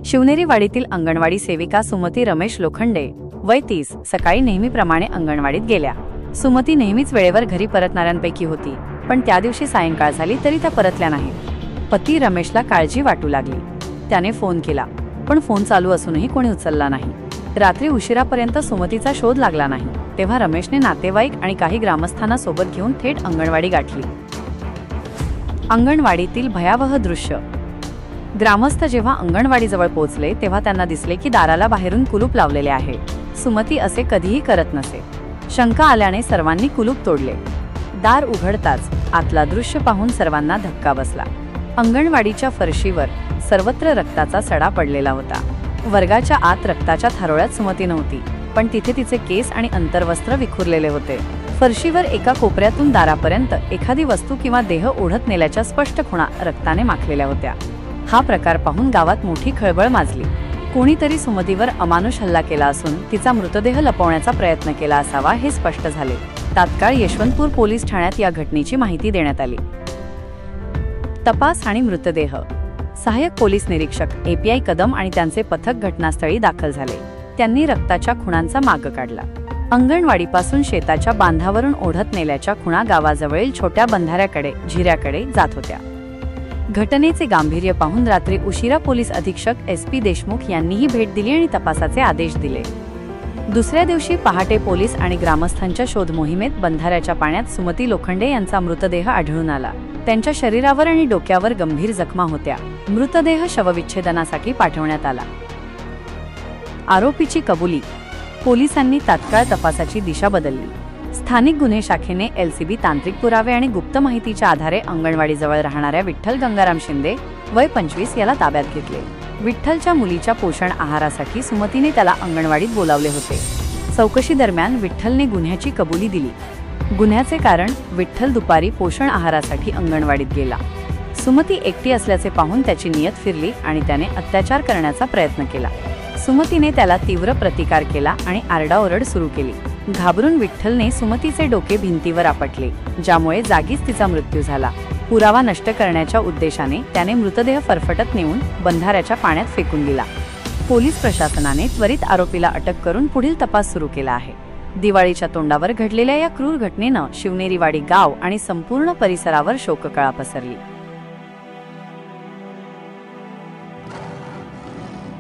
शिवनेरी वाडीतील अंगणवाडी सेविका सुमती रमेश लोखंडे वय 30 सकाळी नेहमीप्रमाणे अंगणवाडीत गेल्या। सुमती नेहमीच वेळेवर घरी परतणाऱ्यांपैकी होती, पण त्या दिवशी सायंकाळ झाली तरी त्या परतल्या नाहीत। पती रमेशला काळजी वाटू लागली। त्याने फोन केला, पण फोन चालू असूनही कोणी उचलला नाही। रात्री उशिरापर्यंत सुमतीचा शोध लागला नाही, तेव्हा रमेशने नातेवाईक आणि काही ग्रामस्थांना सोबत घेऊन थेट अंगणवाडी गाठली। अंगणवाडीतील भयावह दृश्य। ग्रामस्थ जेव्हा अंगणवाडीजवळ पोहोचले तेव्हा त्यांना दिसले की दाराला बाहेरून कुलूप लावलेले आहे। सुमती असे कधीही करत नसे। शंका आल्याने सर्वांनी कुलूप तोडले। दार उघडताच आतला दृश्य पाहून सर्वांना धक्का बसला। अंगणवाडीच्या फरशीवर सर्वत्र रक्ताचा सडा पडलेला होता। वर्गाच्या आत रक्ताच्या थारोळ्यात सुमती नव्हती, पण तिथे तिचे केस आणि अंतर्वस्त्र विखुरलेले होते। फरशीवर एका कोपऱ्यातून दारापर्यंत एखादी वस्तू किंवा देह ओढत नेल्याच्या स्पष्ट खुणा रक्ताने माखलेल्या होत्या। हा प्रकार पाहून गावात मोठी खळबळ माजली। कोणीतरी सुमतीवर अमानुष हल्ला केला असून तिचा मृतदेह लपवण्याचा प्रयत्न केला असावा हे स्पष्ट झाले। तात्काळ यशवंतपूर पोलीस ठाण्यात या घटनेची माहिती देण्यात आली। तपास आणि मृतदेह। सहाय्यक पोलीस निरीक्षक API कदम आणि त्यांचे पथक घटनास्थळी दाखल झाले। त्यांनी रक्ताच्या खुणांचा माग काढला। अंगणवाडीपासून शेताच्या बांधावरून ओढत नेल्याच्या खुणा गावाजवळील छोट्या बंधाऱ्याकडे झिऱ्याकडे जात होत्या। घटनेचे गांभीर्य पाहून रात्री उशिरा पोलीस अधीक्षक SP देशमुख यांनीही भेट दिली आणि तपासाचे आदेश दिले। दुसऱ्या दिवशी पहाटे पोलीस आणि ग्रामस्थांच्या शोध मोहिमेत बंधाऱ्याच्या पाण्यात सुमती लोखंडे यांचा मृतदेह आढळून आला। त्यांच्या शरीरावर आणि डोक्यावर गंभीर जखमा होत्या। मृतदेह शवविच्छेदनासाठी पाठवण्यात आला। आरोपीची कबुली। पोलिसांनी तात्काळ तपासाची दिशा बदलली। स्थानिक गुन्हे शाखेने LCB तांत्रिक पुरावे आणि गुप्त माहितीच्या आधारे अंगणवाडीजवळ राहणाऱ्या विठ्ठल गंगाराम शिंदे वय 25 याला ताब्यात घेतले। विठ्ठलच्या मुलीच्या पोषण आहारासाठी सुमतीने त्याला अंगणवाडीत बोलावले होते। चौकशी दरम्यान विठ्ठलने गुन्ह्याची कबुली दिली। गुन्ह्याचे कारण, विठ्ठल दुपारी पोषण आहारासाठी अंगणवाडीत गेला। सुमती एकटी असल्याचे पाहून त्याची नियत फिरली आणि त्याने अत्याचार करण्याचा प्रयत्न केला। सुमतीने त्याला तीव्र प्रतिकार केला आणि आरडाओरड सुरू केली। घाबरून विठ्ठलने सुमतीचे डोके भिंतीवर आपटले, ज्यामुळे जागीच तिचा मृत्यू झाला। पुरावा नष्ट करण्याच्या उद्देशाने त्याने मृतदेह फरफटत नेऊन बंधाऱ्याच्या पाण्यात फेकून दिला। पोलीस प्रशासनाने त्वरित आरोपीला अटक करून पुढील तपास सुरू केला आहे। दिवाळीच्या तोंडावर घडलेल्या या क्रूर घटनेनं शिवनेरी वाडी गाव आणि संपूर्ण परिसरावर शोककळा पसरली।